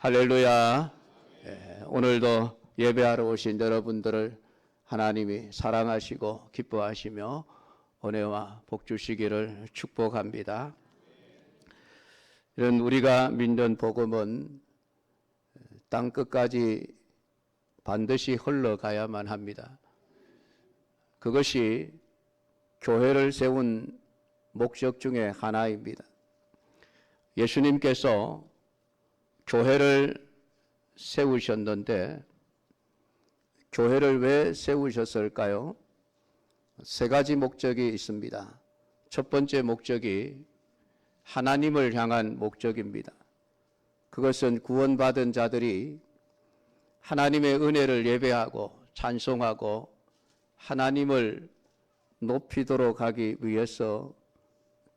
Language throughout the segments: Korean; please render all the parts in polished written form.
할렐루야. 오늘도 예배하러 오신 여러분들을 하나님이 사랑하시고 기뻐하시며 은혜와 복 주시기를 축복합니다. 이런 우리가 믿는 복음은 땅 끝까지 반드시 흘러가야만 합니다. 그것이 교회를 세운 목적 중에 하나입니다. 예수님께서 교회를 세우셨는데 교회를 왜 세우셨을까요? 세 가지 목적이 있습니다. 첫 번째 목적이 하나님을 향한 목적입니다. 그것은 구원받은 자들이 하나님의 은혜를 예배하고 찬송하고 하나님을 높이도록 하기 위해서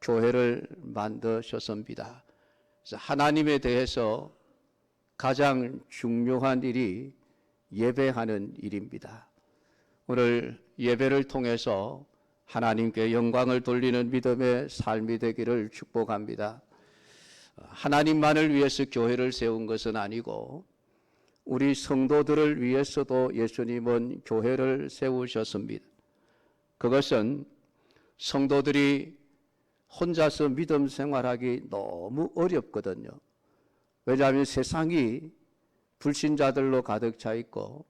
교회를 만드셨습니다. 그래서 하나님에 대해서 가장 중요한 일이 예배하는 일입니다. 오늘 예배를 통해서 하나님께 영광을 돌리는 믿음의 삶이 되기를 축복합니다. 하나님만을 위해서 교회를 세운 것은 아니고 우리 성도들을 위해서도 예수님은 교회를 세우셨습니다. 그것은 성도들이 혼자서 믿음 생활하기 너무 어렵거든요. 왜냐하면 세상이 불신자들로 가득 차 있고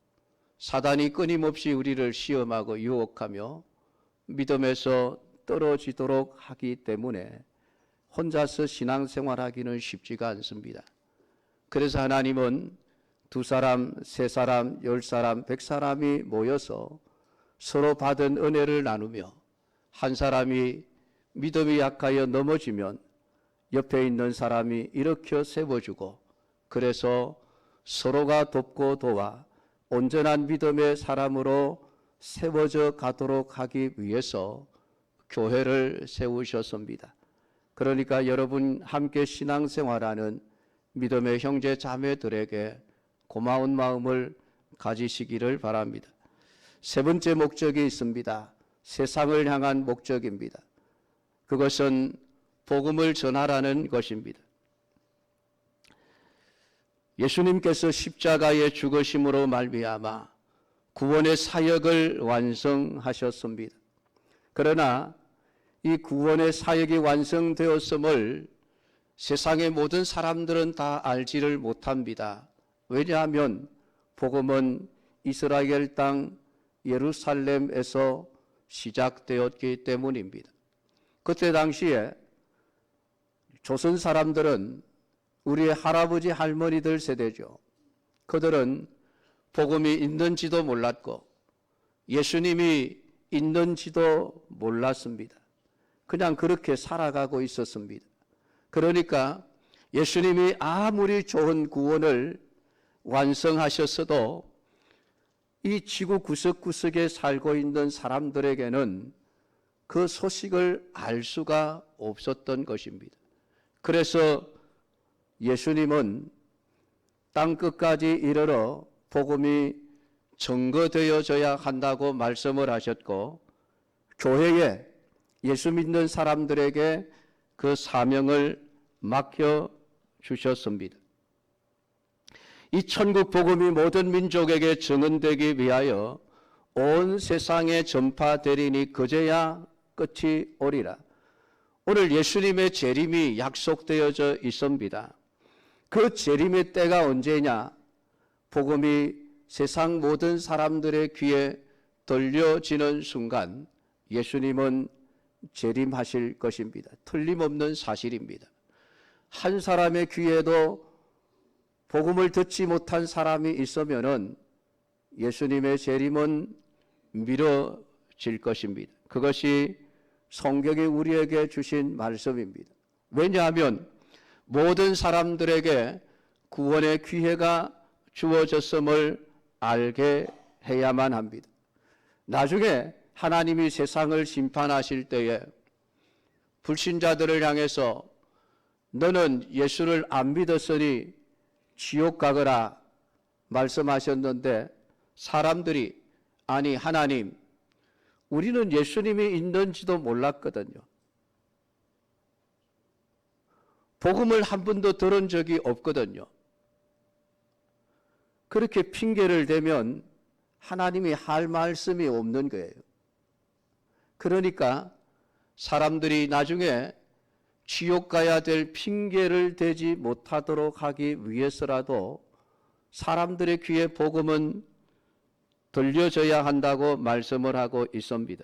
사단이 끊임없이 우리를 시험하고 유혹하며 믿음에서 떨어지도록 하기 때문에 혼자서 신앙생활하기는 쉽지가 않습니다. 그래서 하나님은 2사람, 3사람, 10사람, 100사람이 모여서 서로 받은 은혜를 나누며 한 사람이 믿음이 약하여 넘어지면 옆에 있는 사람이 일으켜 세워주고 그래서 서로가 돕고 도와 온전한 믿음의 사람으로 세워져 가도록 하기 위해서 교회를 세우셨습니다. 그러니까 여러분 함께 신앙생활하는 믿음의 형제 자매들에게 고마운 마음을 가지시기를 바랍니다. 세 번째 목적이 있습니다. 세상을 향한 목적입니다. 그것은 복음을 전하라는 것입니다. 예수님께서 십자가의 죽으심으로 말미암아 구원의 사역을 완성하셨습니다. 그러나 이 구원의 사역이 완성되었음을 세상의 모든 사람들은 다 알지를 못합니다. 왜냐하면 복음은 이스라엘 땅 예루살렘에서 시작되었기 때문입니다. 그때 당시에 조선 사람들은 우리의 할아버지 할머니들 세대죠. 그들은 복음이 있는지도 몰랐고 예수님이 있는지도 몰랐습니다. 그냥 그렇게 살아가고 있었습니다. 그러니까 예수님이 아무리 좋은 구원을 완성하셨어도 이 지구 구석구석에 살고 있는 사람들에게는 그 소식을 알 수가 없었던 것입니다. 그래서 예수님은 땅끝까지 이르러 복음이 증거되어져야 한다고 말씀을 하셨고 교회에 예수 믿는 사람들에게 그 사명을 맡겨주셨습니다. 이 천국 복음이 모든 민족에게 증언되기 위하여 온 세상에 전파되리니 그제야 끝이 오리라. 오늘 예수님의 재림이 약속되어져 있습니다. 그 재림의 때가 언제냐? 복음이 세상 모든 사람들의 귀에 들려지는 순간 예수님은 재림하실 것입니다. 틀림없는 사실입니다. 한 사람의 귀에도 복음을 듣지 못한 사람이 있으면은 예수님의 재림은 미뤄질 것입니다. 그것이 성경이 우리에게 주신 말씀입니다. 왜냐하면 모든 사람들에게 구원의 기회가 주어졌음을 알게 해야만 합니다. 나중에 하나님이 세상을 심판하실 때에 불신자들을 향해서 너는 예수를 안 믿었으니 지옥 가거라 말씀하셨는데 사람들이 아니 하나님 우리는 예수님이 있는지도 몰랐거든요. 복음을 한 번도 들은 적이 없거든요. 그렇게 핑계를 대면 하나님이 할 말씀이 없는 거예요. 그러니까 사람들이 나중에 지옥 가야 될 핑계를 대지 못하도록 하기 위해서라도 사람들의 귀에 복음은 들려져야 한다고 말씀을 하고 있습니다.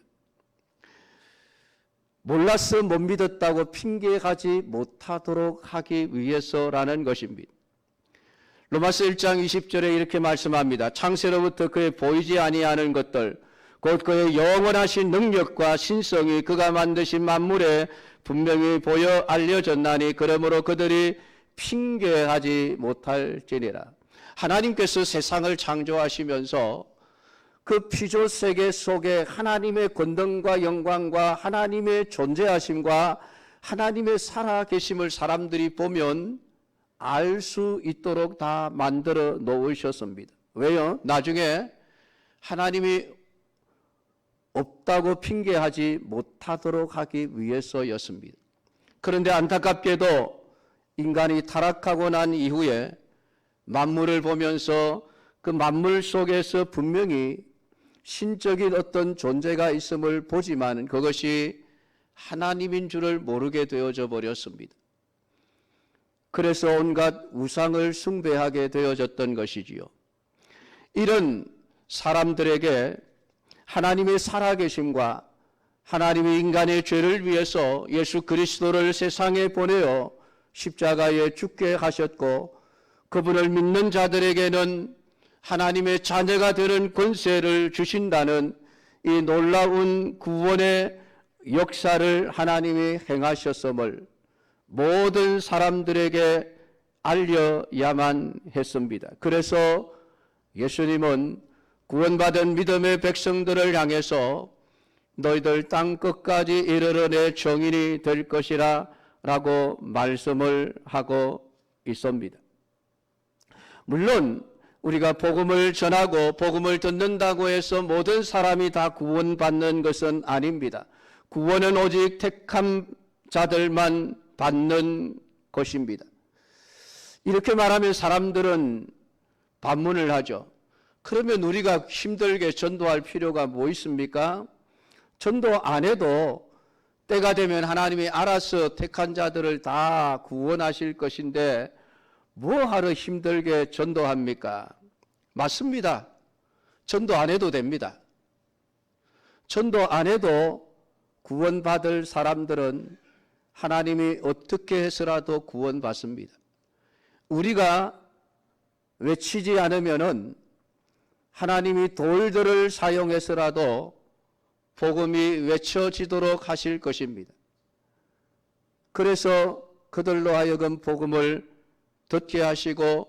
몰라서 못 믿었다고 핑계하지 못하도록 하기 위해서라는 것입니다. 로마서 1장 20절에 이렇게 말씀합니다. 창세로부터 그의 보이지 아니하는 것들 곧 그의 영원하신 능력과 신성이 그가 만드신 만물에 분명히 보여 알려졌나니 그러므로 그들이 핑계하지 못할지니라. 하나님께서 세상을 창조하시면서 그 피조 세계 속에 하나님의 권능과 영광과 하나님의 존재하심과 하나님의 살아계심을 사람들이 보면 알 수 있도록 다 만들어 놓으셨습니다. 왜요? 나중에 하나님이 없다고 핑계하지 못하도록 하기 위해서였습니다. 그런데 안타깝게도 인간이 타락하고 난 이후에 만물을 보면서 그 만물 속에서 분명히 신적인 어떤 존재가 있음을 보지만 그것이 하나님인 줄을 모르게 되어져 버렸습니다. 그래서 온갖 우상을 숭배하게 되어졌던 것이지요. 이런 사람들에게 하나님의 살아계심과 하나님이 인간의 죄를 위해서 예수 그리스도를 세상에 보내어 십자가에 죽게 하셨고 그분을 믿는 자들에게는 하나님의 자녀가 되는 권세를 주신다는 이 놀라운 구원의 역사를 하나님이 행하셨음을 모든 사람들에게 알려야만 했습니다. 그래서 예수님은 구원받은 믿음의 백성들을 향해서 너희들 땅 끝까지 이르러 내 정인이 될 것이라 라고 말씀을 하고 있습니다. 물론 우리가 복음을 전하고 복음을 듣는다고 해서 모든 사람이 다 구원받는 것은 아닙니다. 구원은 오직 택한 자들만 받는 것입니다. 이렇게 말하면 사람들은 반문을 하죠. 그러면 우리가 힘들게 전도할 필요가 뭐 있습니까? 전도 안 해도 때가 되면 하나님이 알아서 택한 자들을 다 구원하실 것인데 뭐하러 힘들게 전도합니까? 맞습니다. 전도 안 해도 됩니다. 전도 안 해도 구원받을 사람들은 하나님이 어떻게 해서라도 구원받습니다. 우리가 외치지 않으면은 하나님이 돌들을 사용해서라도 복음이 외쳐지도록 하실 것입니다. 그래서 그들로 하여금 복음을 듣게 하시고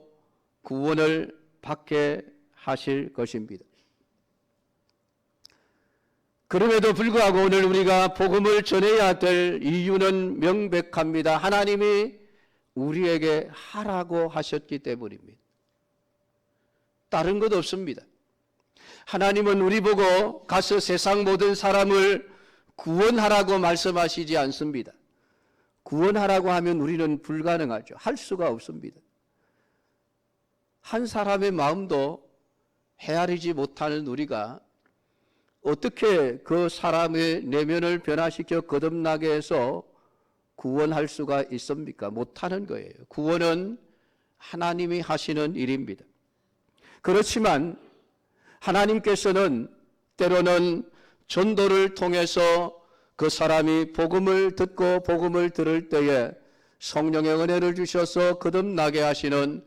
구원을 받게 하실 것입니다. 그럼에도 불구하고 오늘 우리가 복음을 전해야 될 이유는 명백합니다. 하나님이 우리에게 하라고 하셨기 때문입니다. 다른 것 없습니다. 하나님은 우리 보고 가서 세상 모든 사람을 구원하라고 말씀하시지 않습니다. 구원하라고 하면 우리는 불가능하죠. 할 수가 없습니다. 한 사람의 마음도 헤아리지 못하는 우리가 어떻게 그 사람의 내면을 변화시켜 거듭나게 해서 구원할 수가 있습니까? 못하는 거예요. 구원은 하나님이 하시는 일입니다. 그렇지만 하나님께서는 때로는 전도를 통해서 그 사람이 복음을 듣고 복음을 들을 때에 성령의 은혜를 주셔서 거듭나게 하시는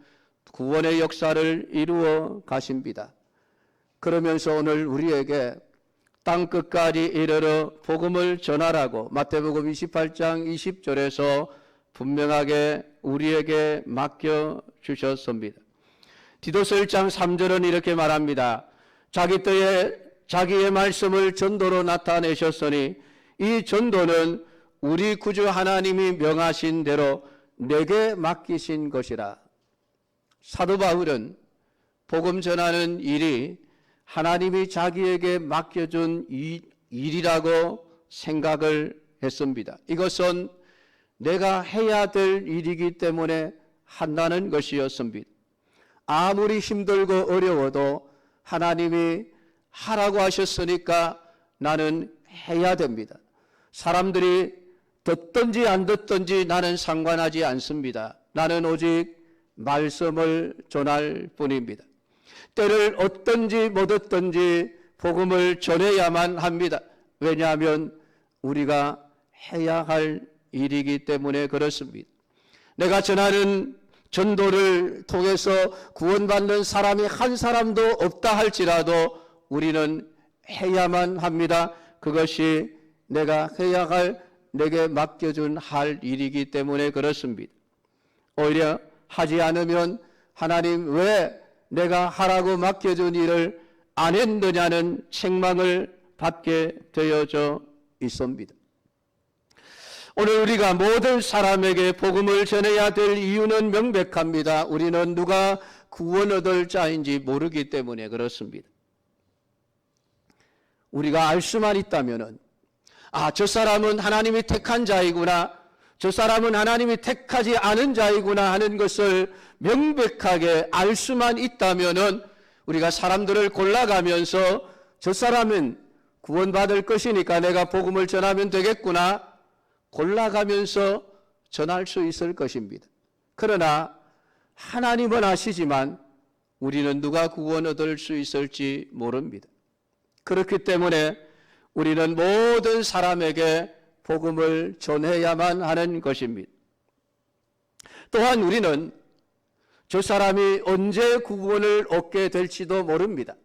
구원의 역사를 이루어 가십니다. 그러면서 오늘 우리에게 땅 끝까지 이르러 복음을 전하라고 마태복음 28장 20절에서 분명하게 우리에게 맡겨 주셨습니다. 디도서 1장 3절은 이렇게 말합니다. 자기 때에 자기의 말씀을 전도로 나타내셨으니 이 전도는 우리 구주 하나님이 명하신 대로 내게 맡기신 것이라. 사도 바울은 복음 전하는 일이 하나님이 자기에게 맡겨준 일이라고 생각을 했습니다. 이것은 내가 해야 될 일이기 때문에 한다는 것이었습니다. 아무리 힘들고 어려워도 하나님이 하라고 하셨으니까 나는 해야 됩니다. 사람들이 듣든지 안 듣든지 나는 상관하지 않습니다. 나는 오직 말씀을 전할 뿐입니다. 때를 얻든지 못 얻든지 복음을 전해야만 합니다. 왜냐하면 우리가 해야 할 일이기 때문에 그렇습니다. 내가 전하는 전도를 통해서 구원받는 사람이 한 사람도 없다 할지라도 우리는 해야만 합니다. 그것이 내가 해야 할, 내게 맡겨준 할 일이기 때문에 그렇습니다. 오히려 하지 않으면 하나님 왜 내가 하라고 맡겨준 일을 안 했느냐는 책망을 받게 되어져 있습니다. 오늘 우리가 모든 사람에게 복음을 전해야 될 이유는 명백합니다. 우리는 누가 구원 얻을 자인지 모르기 때문에 그렇습니다. 우리가 알 수만 있다면은 저 사람은 하나님이 택한 자이구나, 저 사람은 하나님이 택하지 않은 자이구나 하는 것을 명백하게 알 수만 있다면은 우리가 사람들을 골라가면서 저 사람은 구원받을 것이니까 내가 복음을 전하면 되겠구나 골라가면서 전할 수 있을 것입니다. 그러나 하나님은 아시지만 우리는 누가 구원 얻을 수 있을지 모릅니다. 그렇기 때문에 우리는 모든 사람에게 복음을 전해야만 하는 것입니다. 또한 우리는 저 사람이 언제 구원을 얻게 될지도 모릅니다.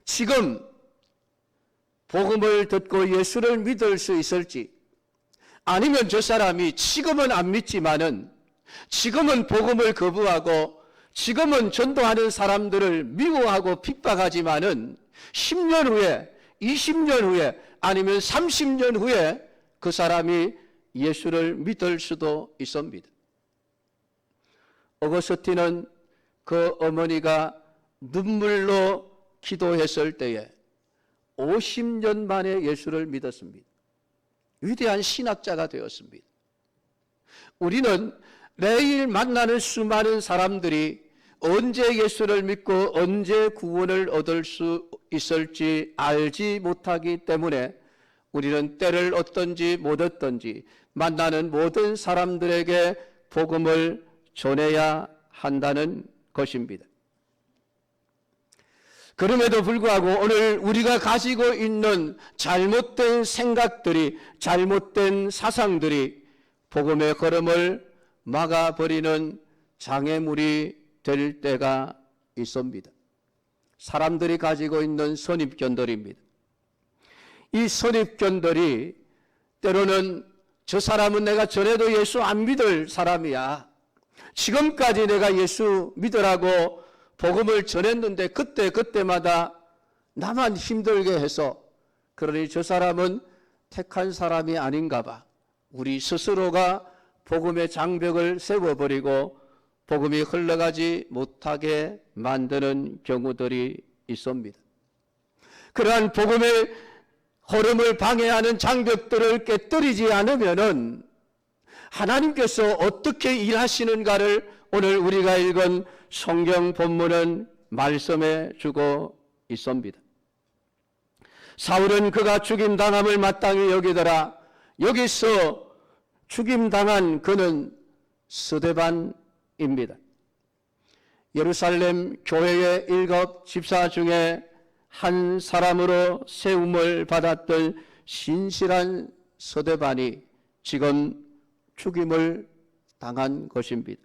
지금 복음을 듣고 예수를 믿을 수 있을지, 아니면 저 사람이 지금은 안 믿지만은 지금은 복음을 거부하고 지금은 전도하는 사람들을 미워하고 핍박하지만은 10년 후에, 20년 후에, 아니면 30년 후에 그 사람이 예수를 믿을 수도 있습니다. 어거스틴은 그 어머니가 눈물로 기도했을 때에 50년 만에 예수를 믿었습니다. 위대한 신학자가 되었습니다. 우리는 매일 만나는 수많은 사람들이 언제 예수를 믿고 언제 구원을 얻을 수 있을지 알지 못하기 때문에 우리는 때를 얻든지 못 얻든지 만나는 모든 사람들에게 복음을 전해야 한다는 것입니다. 그럼에도 불구하고 오늘 우리가 가지고 있는 잘못된 생각들이, 잘못된 사상들이 복음의 걸음을 막아버리는 장애물이 될 때가 있습니다. 사람들이 가지고 있는 선입견들입니다. 이 선입견들이 때로는 저 사람은 내가 전에도 예수 안 믿을 사람이야, 지금까지 내가 예수 믿으라고 복음을 전했는데 그때마다 나만 힘들게 해서 그러니 저 사람은 택한 사람이 아닌가 봐. 우리 스스로가 복음의 장벽을 세워버리고 복음이 흘러가지 못하게 만드는 경우들이 있습니다. 그러한 복음의 흐름을 방해하는 장벽들을 깨뜨리지 않으면은 하나님께서 어떻게 일하시는가를 오늘 우리가 읽은 성경 본문은 말씀해 주고 있습니다. 사울은 그가 죽임당함을 마땅히 여기더라. 여기서 죽임당한 그는 스데반입니다. 예루살렘 교회의 7 집사 중에 한 사람으로 세움을 받았던 신실한 스데반이 지금 죽임을 당한 것입니다.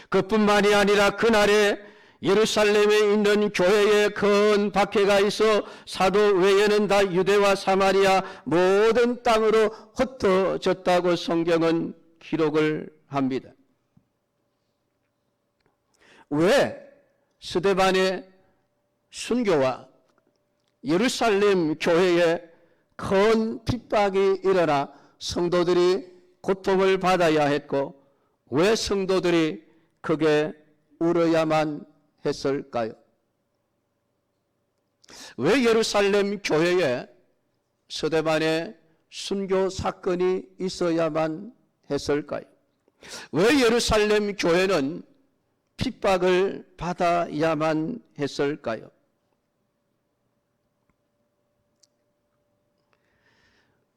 그뿐만이 아니라 그날에 예루살렘에 있는 교회에 큰 박해가 있어 사도 외에는 다 유대와 사마리아 모든 땅으로 흩어졌다고 성경은 기록을 합니다. 왜 스데반의 순교와 예루살렘 교회에 큰 핍박이 일어나 성도들이 고통을 받아야 했고 왜 성도들이 크게 울어야만 했을까요? 왜 예루살렘 교회에 스데반의 순교 사건이 있어야만 했을까요? 왜 예루살렘 교회는 핍박을 받아야만 했을까요?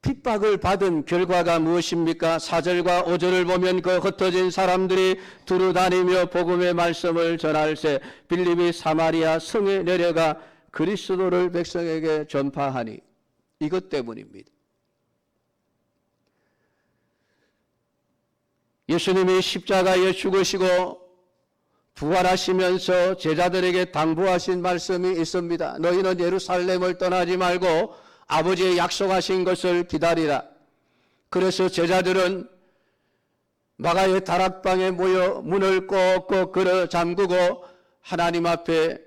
핍박을 받은 결과가 무엇입니까? 4절과 5절을 보면 그 흩어진 사람들이 두루 다니며 복음의 말씀을 전할세 빌립이 사마리아 성에 내려가 그리스도를 백성에게 전파하니, 이것 때문입니다. 예수님이 십자가에 죽으시고 부활하시면서 제자들에게 당부하신 말씀이 있습니다. 너희는 예루살렘을 떠나지 말고 아버지의 약속하신 것을 기다리라. 그래서 제자들은 마가의 다락방에 모여 문을 꼭꼭 걸어 잠그고 하나님 앞에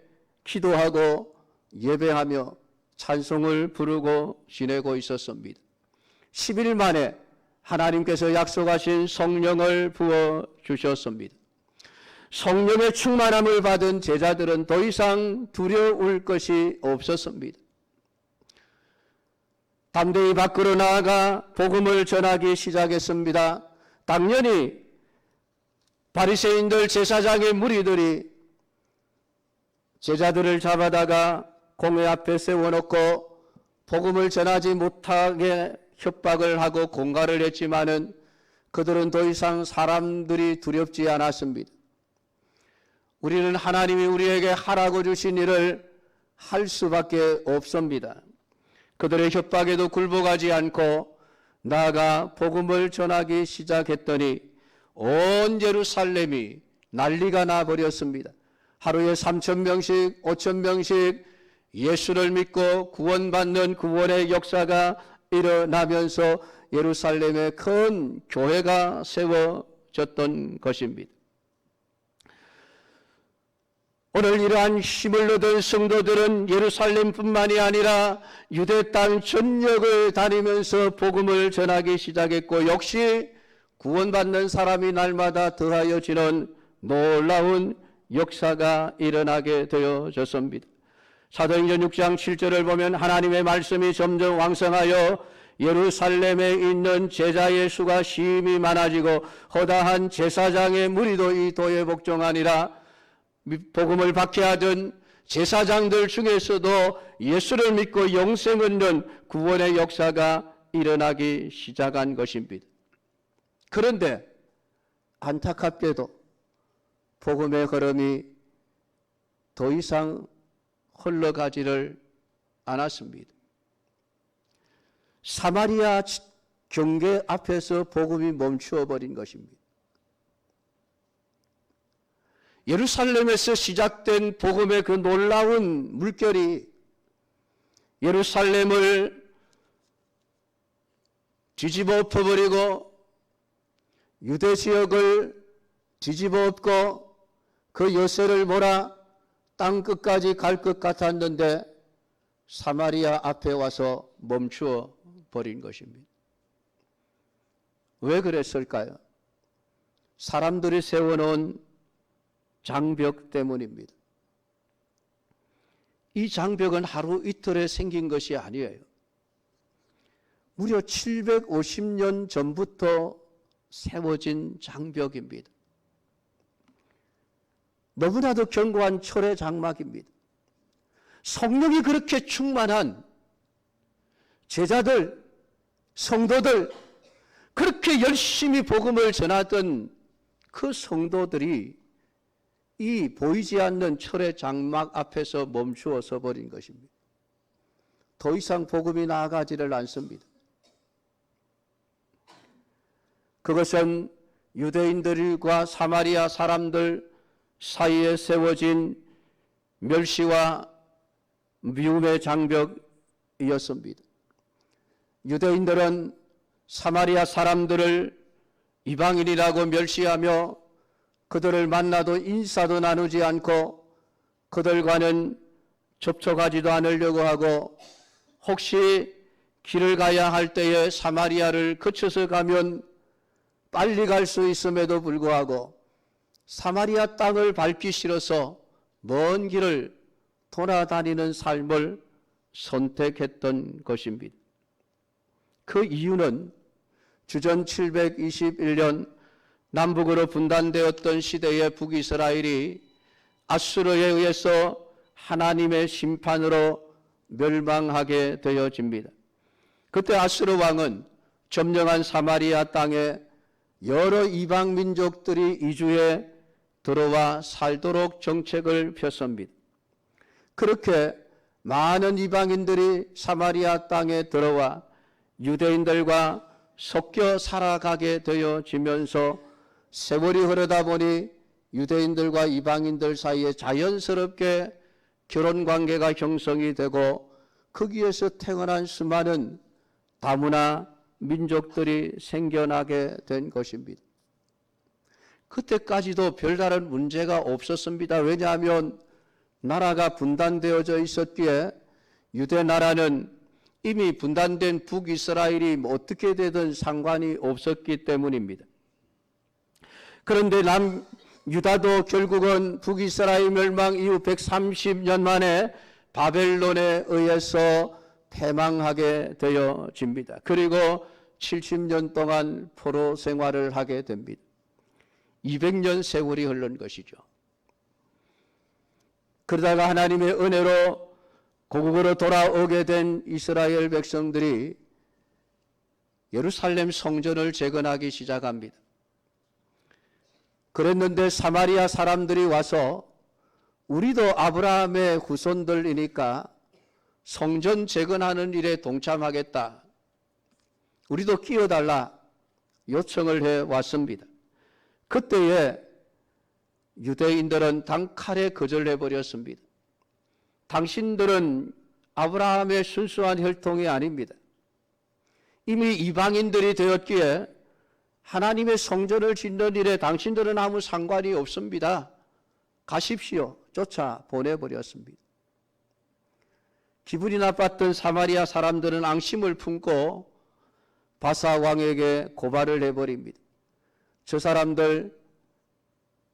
기도하고 예배하며 찬송을 부르고 지내고 있었습니다. 10일 만에 하나님께서 약속하신 성령을 부어주셨습니다. 성령의 충만함을 받은 제자들은 더 이상 두려울 것이 없었습니다. 담대히 밖으로 나아가 복음을 전하기 시작했습니다. 당연히 바리새인들 제사장의 무리들이 제자들을 잡아다가 공회 앞에 세워놓고 복음을 전하지 못하게 협박을 하고 공갈을 했지만은 그들은 더 이상 사람들이 두렵지 않았습니다. 우리는 하나님이 우리에게 하라고 주신 일을 할 수밖에 없습니다. 그들의 협박에도 굴복하지 않고 나아가 복음을 전하기 시작했더니 온 예루살렘이 난리가 나버렸습니다. 하루에 3,000명씩 5,000명씩 예수를 믿고 구원받는 구원의 역사가 일어나면서 예루살렘에 큰 교회가 세워졌던 것입니다. 오늘 이러한 힘을 얻은 성도들은 예루살렘뿐만이 아니라 유대 땅 전역을 다니면서 복음을 전하기 시작했고, 역시 구원받는 사람이 날마다 더하여지는 놀라운 역사가 일어나게 되어졌습니다. 사도행전 6장 7절을 보면 하나님의 말씀이 점점 왕성하여 예루살렘에 있는 제자의 수가 심히 많아지고 허다한 제사장의 무리도 이 도에 복종하니라. 복음을 박해하던 제사장들 중에서도 예수를 믿고 영생을 얻는 구원의 역사가 일어나기 시작한 것입니다. 그런데 안타깝게도 복음의 걸음이 더 이상 흘러가지를 않았습니다. 사마리아 경계 앞에서 복음이 멈추어 버린 것입니다. 예루살렘에서 시작된 복음의 그 놀라운 물결이 예루살렘을 뒤집어 엎어버리고 유대 지역을 뒤집어 엎고 그 여세를 몰아 땅 끝까지 갈 것 같았는데 사마리아 앞에 와서 멈추어 버린 것입니다. 왜 그랬을까요? 사람들이 세워놓은 장벽 때문입니다. 이 장벽은 하루 이틀에 생긴 것이 아니에요. 무려 750년 전부터 세워진 장벽입니다. 너무나도 견고한 철의 장막입니다. 성령이 그렇게 충만한 제자들, 성도들, 그렇게 열심히 복음을 전하던 그 성도들이 이 보이지 않는 철의 장막 앞에서 멈추어 서 버린 것입니다. 더 이상 복음이 나아가지를 않습니다. 그것은 유대인들과 사마리아 사람들 사이에 세워진 멸시와 미움의 장벽이었습니다. 유대인들은 사마리아 사람들을 이방인이라고 멸시하며 그들을 만나도 인사도 나누지 않고 그들과는 접촉하지도 않으려고 하고, 혹시 길을 가야 할 때에 사마리아를 거쳐서 가면 빨리 갈 수 있음에도 불구하고 사마리아 땅을 밟기 싫어서 먼 길을 돌아다니는 삶을 선택했던 것입니다. 그 이유는 주전 721년 남북으로 분단되었던 시대의 북이스라엘이 아수르에 의해서 하나님의 심판으로 멸망하게 되어집니다. 그때 아수르 왕은 점령한 사마리아 땅에 여러 이방 민족들이 이주해 들어와 살도록 정책을 폈습니다. 그렇게 많은 이방인들이 사마리아 땅에 들어와 유대인들과 섞여 살아가게 되어지면서 세월이 흐르다 보니 유대인들과 이방인들 사이에 자연스럽게 결혼관계가 형성이 되고 거기에서 태어난 수많은 다문화 민족들이 생겨나게 된 것입니다. 그때까지도 별다른 문제가 없었습니다. 왜냐하면 나라가 분단되어져 있었기에 유대 나라는 이미 분단된 북이스라엘이 어떻게 되든 상관이 없었기 때문입니다. 그런데 남유다도 결국은 북이스라엘 멸망 이후 130년 만에 바벨론에 의해서 패망하게 되어집니다. 그리고 70년 동안 포로 생활을 하게 됩니다. 200년 세월이 흐른 것이죠. 그러다가 하나님의 은혜로 고국으로 돌아오게 된 이스라엘 백성들이 예루살렘 성전을 재건하기 시작합니다. 그랬는데 사마리아 사람들이 와서 우리도 아브라함의 후손들이니까 성전 재건하는 일에 동참하겠다. 우리도 끼어달라 요청을 해왔습니다. 그때에 유대인들은 단칼에 거절해버렸습니다. 당신들은 아브라함의 순수한 혈통이 아닙니다. 이미 이방인들이 되었기에 하나님의 성전을 짓는 일에 당신들은 아무 상관이 없습니다. 가십시오. 쫓아 보내버렸습니다. 기분이 나빴던 사마리아 사람들은 앙심을 품고 바사 왕에게 고발을 해버립니다. 저 사람들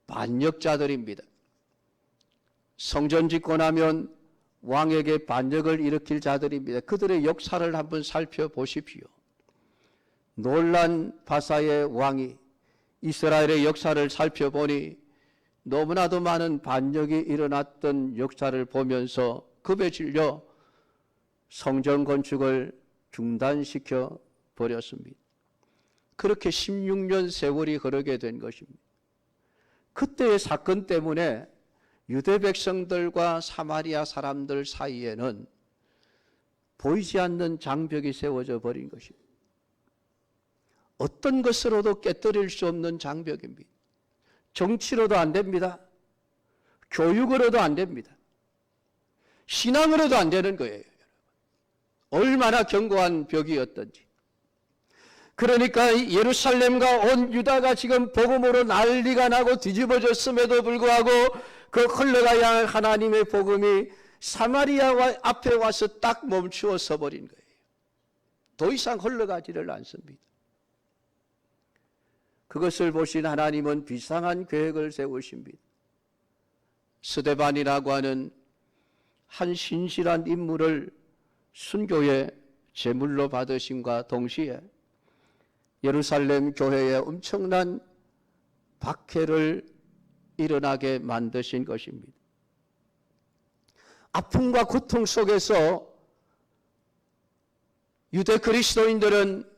반역자들입니다. 성전 짓고 나면 왕에게 반역을 일으킬 자들입니다. 그들의 역사를 한번 살펴보십시오. 놀란 바사의 왕이 이스라엘의 역사를 살펴보니 너무나도 많은 반역이 일어났던 역사를 보면서 겁에 질려 성전 건축을 중단시켜 버렸습니다. 그렇게 16년 세월이 흐르게 된 것입니다. 그때의 사건 때문에 유대 백성들과 사마리아 사람들 사이에는 보이지 않는 장벽이 세워져 버린 것입니다. 어떤 것으로도 깨뜨릴 수 없는 장벽입니다. 정치로도 안 됩니다. 교육으로도 안 됩니다. 신앙으로도 안 되는 거예요. 얼마나 견고한 벽이었던지. 그러니까 예루살렘과 온 유다가 지금 복음으로 난리가 나고 뒤집어졌음에도 불구하고 그 흘러가야 할 하나님의 복음이 사마리아 앞에 와서 딱 멈추어 서버린 거예요. 더 이상 흘러가지를 않습니다. 그것을 보신 하나님은 비상한 계획을 세우십니다. 스데반이라고 하는 한 신실한 인물을 순교의 제물로 받으심과 동시에 예루살렘 교회에 엄청난 박해를 일어나게 만드신 것입니다. 아픔과 고통 속에서 유대 그리스도인들은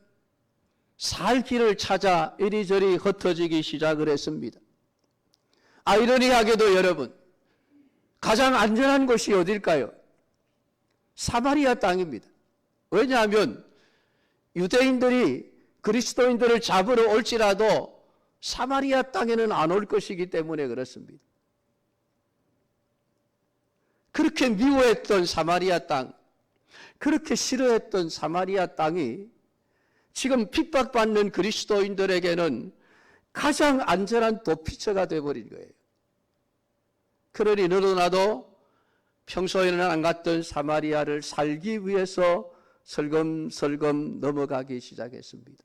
살 길을 찾아 이리저리 흩어지기 시작을 했습니다. 아이러니하게도 여러분, 가장 안전한 곳이 어딜까요? 사마리아 땅입니다. 왜냐하면 유대인들이 그리스도인들을 잡으러 올지라도 사마리아 땅에는 안 올 것이기 때문에 그렇습니다. 그렇게 미워했던 사마리아 땅, 그렇게 싫어했던 사마리아 땅이 지금 핍박받는 그리스도인들에게는 가장 안전한 도피처가 되어버린 거예요. 그러니 너도 나도 평소에는 안 갔던 사마리아를 살기 위해서 설금설금 넘어가기 시작했습니다.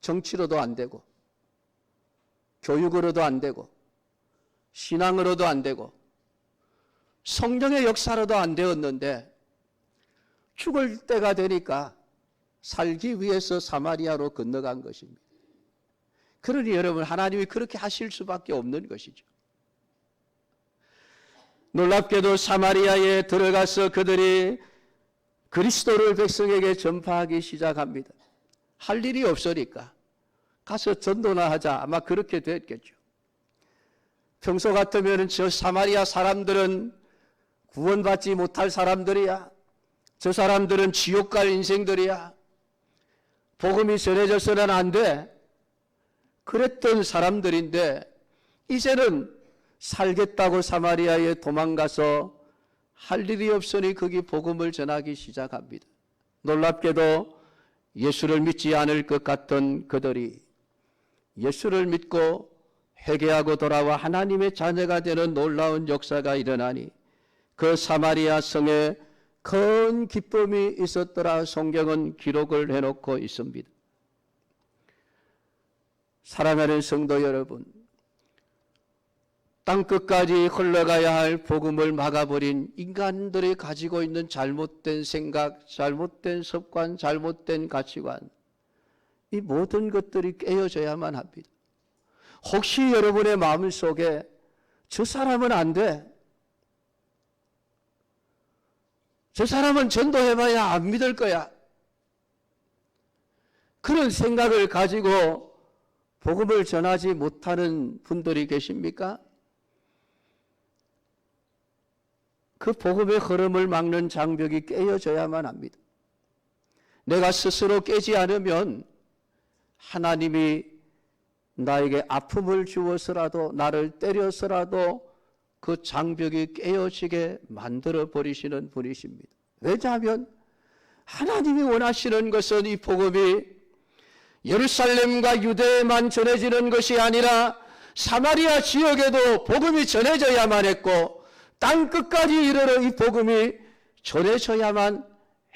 정치로도 안 되고, 교육으로도 안 되고, 신앙으로도 안 되고, 성령의 역사로도 안 되었는데 죽을 때가 되니까 살기 위해서 사마리아로 건너간 것입니다. 그러니 여러분, 하나님이 그렇게 하실 수밖에 없는 것이죠. 놀랍게도 사마리아에 들어가서 그들이 그리스도를 백성에게 전파하기 시작합니다. 할 일이 없으니까 가서 전도나 하자, 아마 그렇게 됐겠죠. 평소 같으면 저 사마리아 사람들은 구원받지 못할 사람들이야, 저 사람들은 지옥 갈 인생들이야, 복음이 전해져서는 안 돼, 그랬던 사람들인데 이제는 살겠다고 사마리아에 도망가서 할 일이 없으니 거기 복음을 전하기 시작합니다. 놀랍게도 예수를 믿지 않을 것 같던 그들이 예수를 믿고 회개하고 돌아와 하나님의 자녀가 되는 놀라운 역사가 일어나니 그 사마리아 성에 큰 기쁨이 있었더라. 성경은 기록을 해놓고 있습니다. 사랑하는 성도 여러분, 땅끝까지 흘러가야 할 복음을 막아버린 인간들이 가지고 있는 잘못된 생각, 잘못된 습관, 잘못된 가치관, 이 모든 것들이 깨어져야만 합니다. 혹시 여러분의 마음속에 저 사람은 안 돼, 저 사람은 전도해봐야 안 믿을 거야, 그런 생각을 가지고 복음을 전하지 못하는 분들이 계십니까? 그 복음의 흐름을 막는 장벽이 깨어져야만 합니다. 내가 스스로 깨지 않으면 하나님이 나에게 아픔을 주어서라도, 나를 때려서라도 그 장벽이 깨어지게 만들어 버리시는 분이십니다. 왜냐하면 하나님이 원하시는 것은 이 복음이 예루살렘과 유대에만 전해지는 것이 아니라 사마리아 지역에도 복음이 전해져야만 했고 땅 끝까지 이르러 이 복음이 전해져야만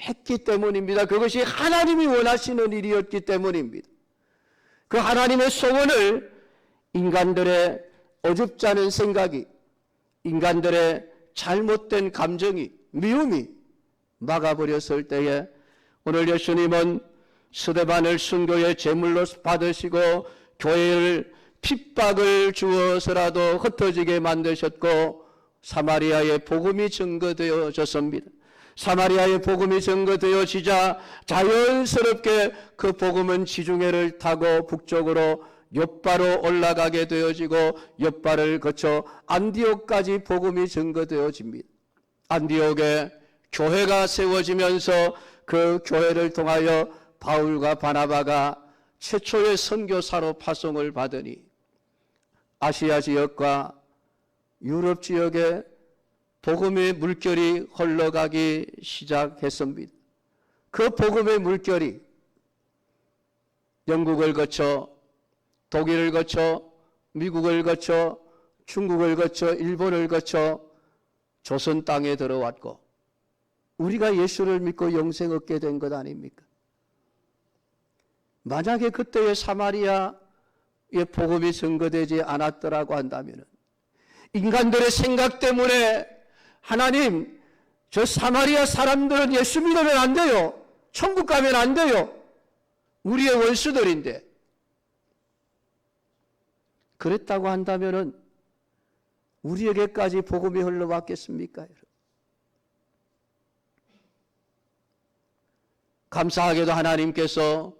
했기 때문입니다. 그것이 하나님이 원하시는 일이었기 때문입니다. 그 하나님의 소원을 인간들의 어줍지 않은 생각이, 인간들의 잘못된 감정이, 미움이 막아버렸을 때에 오늘 예수님은 스데반을 순교의 제물로 받으시고 교회를 핍박을 주어서라도 흩어지게 만드셨고 사마리아의 복음이 증거되어졌습니다. 사마리아의 복음이 증거되어지자 자연스럽게 그 복음은 지중해를 타고 북쪽으로 욥바로 올라가게 되어지고 욥바를 거쳐 안디옥까지 복음이 증거되어집니다. 안디옥에 교회가 세워지면서 그 교회를 통하여 바울과 바나바가 최초의 선교사로 파송을 받으니 아시아 지역과 유럽 지역에 복음의 물결이 흘러가기 시작했습니다. 그 복음의 물결이 영국을 거쳐 독일을 거쳐 미국을 거쳐 중국을 거쳐 일본을 거쳐 조선 땅에 들어왔고 우리가 예수를 믿고 영생 얻게 된 것 아닙니까? 만약에 그때의 사마리아의 복음이 증거되지 않았더라고 한다면 인간들의 생각 때문에 하나님, 저 사마리아 사람들은 예수 믿으면 안 돼요. 천국 가면 안 돼요. 우리의 원수들인데. 그랬다고 한다면 우리에게까지 복음이 흘러왔겠습니까? 여러분? 감사하게도 하나님께서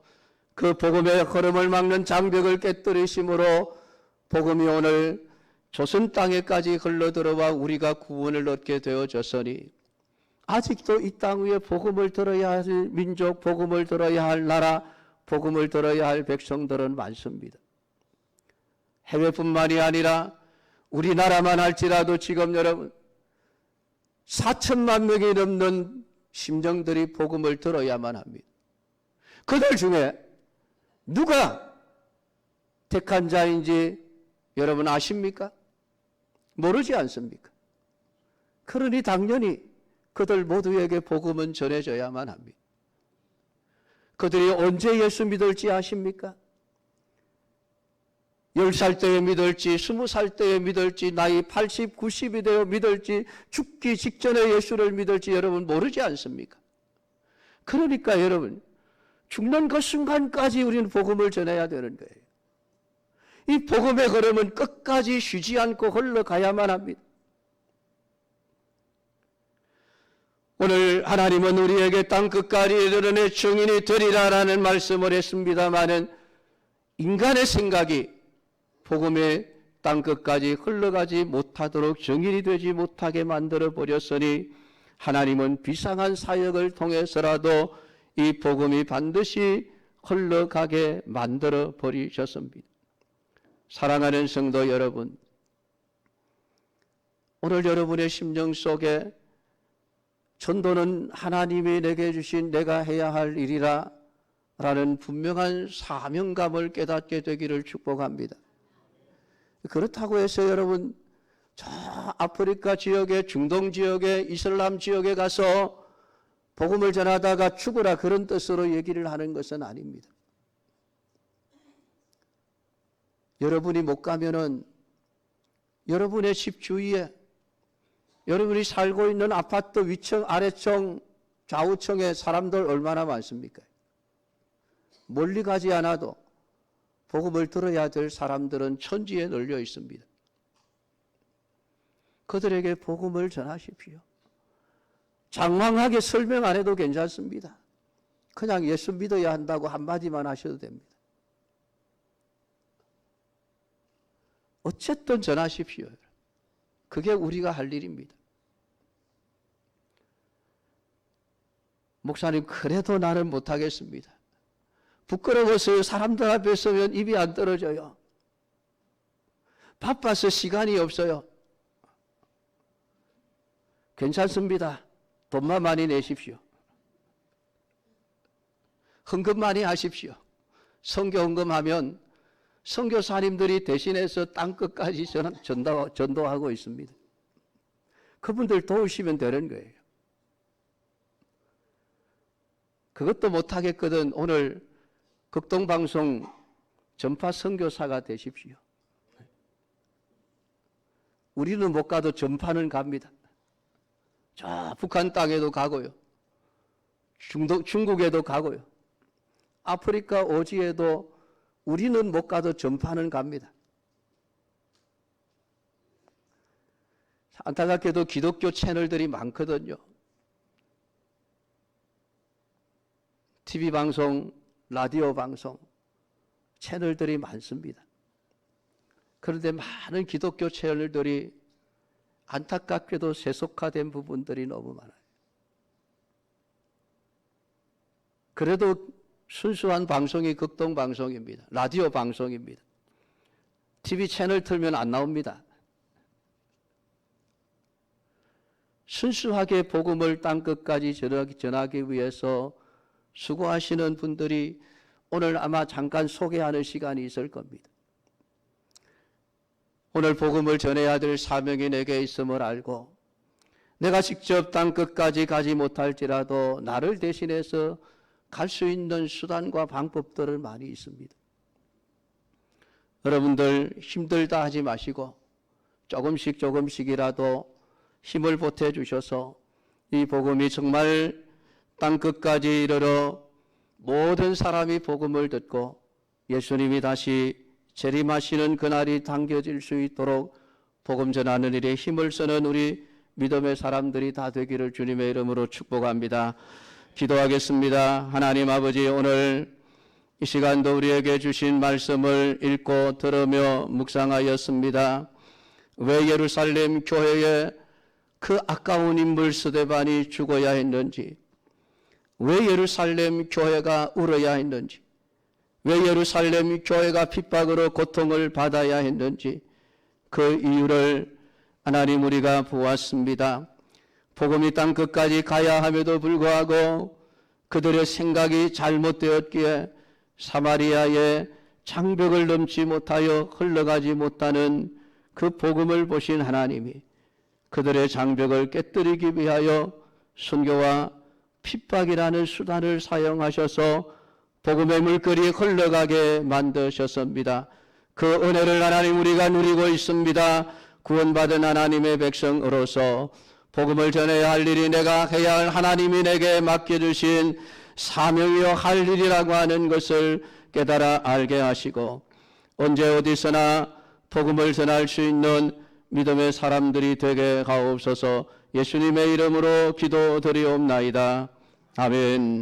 그 복음의 흐름을 막는 장벽을 깨뜨리심으로 복음이 오늘 조선 땅에까지 흘러들어와 우리가 구원을 얻게 되어졌으니 아직도 이 땅 위에 복음을 들어야 할 민족, 복음을 들어야 할 나라, 복음을 들어야 할 백성들은 많습니다. 해외뿐만이 아니라 우리나라만 할지라도 지금 여러분 4천만 명이 넘는 심정들이 복음을 들어야만 합니다. 그들 중에 누가 택한 자인지 여러분 아십니까? 모르지 않습니까? 그러니 당연히 그들 모두에게 복음은 전해져야만 합니다. 그들이 언제 예수 믿을지 아십니까? 10살 때에 믿을지 20살 때에 믿을지 나이 80, 90이 되어 믿을지 죽기 직전에 예수를 믿을지 여러분 모르지 않습니까? 그러니까 여러분 죽는 그 순간까지 우리는 복음을 전해야 되는 거예요. 이 복음의 걸음은 끝까지 쉬지 않고 흘러가야만 합니다. 오늘 하나님은 우리에게 땅 끝까지 이르러 증인이 되리라라는 말씀을 했습니다마는 인간의 생각이 복음의 땅 끝까지 흘러가지 못하도록 증인이 되지 못하게 만들어 버렸으니 하나님은 비상한 사역을 통해서라도 이 복음이 반드시 흘러가게 만들어 버리셨습니다. 사랑하는 성도 여러분, 오늘 여러분의 심령 속에 전도는 하나님이 내게 주신 내가 해야 할 일이라 라는 분명한 사명감을 깨닫게 되기를 축복합니다. 그렇다고 해서 여러분 저 아프리카 지역에, 중동 지역에, 이슬람 지역에 가서 복음을 전하다가 죽으라 그런 뜻으로 얘기를 하는 것은 아닙니다. 여러분이 못 가면은 여러분의 집 주위에 여러분이 살고 있는 아파트 위층, 아래층, 좌우층에 사람들 얼마나 많습니까? 멀리 가지 않아도 복음을 들어야 될 사람들은 천지에 널려 있습니다. 그들에게 복음을 전하십시오. 장황하게 설명 안 해도 괜찮습니다. 그냥 예수 믿어야 한다고 한마디만 하셔도 됩니다. 어쨌든 전하십시오. 그게 우리가 할 일입니다. 목사님, 그래도 나는 못하겠습니다. 부끄러워서 사람들 앞에 서면 입이 안 떨어져요. 바빠서 시간이 없어요. 괜찮습니다. 돈만 많이 내십시오. 헌금 많이 하십시오. 선교 헌금하면 선교사님들이 대신해서 땅끝까지 전도하고 있습니다. 그분들 도우시면 되는 거예요. 그것도 못하겠거든 오늘 극동방송 전파 선교사가 되십시오. 우리는 못 가도 전파는 갑니다. 저 북한 땅에도 가고요. 중국에도 가고요. 아프리카 오지에도 우리는 못 가도 전파는 갑니다. 안타깝게도 기독교 채널들이 많거든요. TV 방송, 라디오 방송, 채널들이 많습니다. 그런데 많은 기독교 채널들이 안타깝게도 세속화된 부분들이 너무 많아요. 그래도 순수한 방송이 극동방송입니다. 라디오 방송입니다. TV 채널 틀면 안 나옵니다. 순수하게 복음을 땅끝까지 전하기 위해서 수고하시는 분들이 오늘 아마 잠깐 소개하는 시간이 있을 겁니다. 오늘 복음을 전해야 될 사명이 내게 있음을 알고 내가 직접 땅끝까지 가지 못할지라도 나를 대신해서 갈 수 있는 수단과 방법들은 많이 있습니다. 여러분들 힘들다 하지 마시고 조금씩이라도 힘을 보태주셔서 이 복음이 정말 땅끝까지 이르러 모든 사람이 복음을 듣고 예수님이 다시 재림하시는 그날이 당겨질 수 있도록 복음 전하는 일에 힘을 쓰는 우리 믿음의 사람들이 다 되기를 주님의 이름으로 축복합니다. 기도하겠습니다. 하나님 아버지, 오늘 이 시간도 우리에게 주신 말씀을 읽고 들으며 묵상하였습니다. 왜 예루살렘 교회에 그 아까운 인물 스데반이 죽어야 했는지, 왜 예루살렘 교회가 울어야 했는지, 왜 예루살렘 교회가 핍박으로 고통을 받아야 했는지 그 이유를 하나님 우리가 보았습니다. 복음이 땅 끝까지 가야 함에도 불구하고 그들의 생각이 잘못되었기에 사마리아의 장벽을 넘지 못하여 흘러가지 못하는 그 복음을 보신 하나님이 그들의 장벽을 깨뜨리기 위하여 순교와 핍박이라는 수단을 사용하셔서 복음의 물결이 흘러가게 만드셨습니다. 그 은혜를 하나님 우리가 누리고 있습니다. 구원받은 하나님의 백성으로서 복음을 전해야 할 일이 내가 해야 할 하나님이 내게 맡겨주신 사명이요 할 일이라고 하는 것을 깨달아 알게 하시고 언제 어디서나 복음을 전할 수 있는 믿음의 사람들이 되게 하옵소서. 예수님의 이름으로 기도드리옵나이다. 아멘.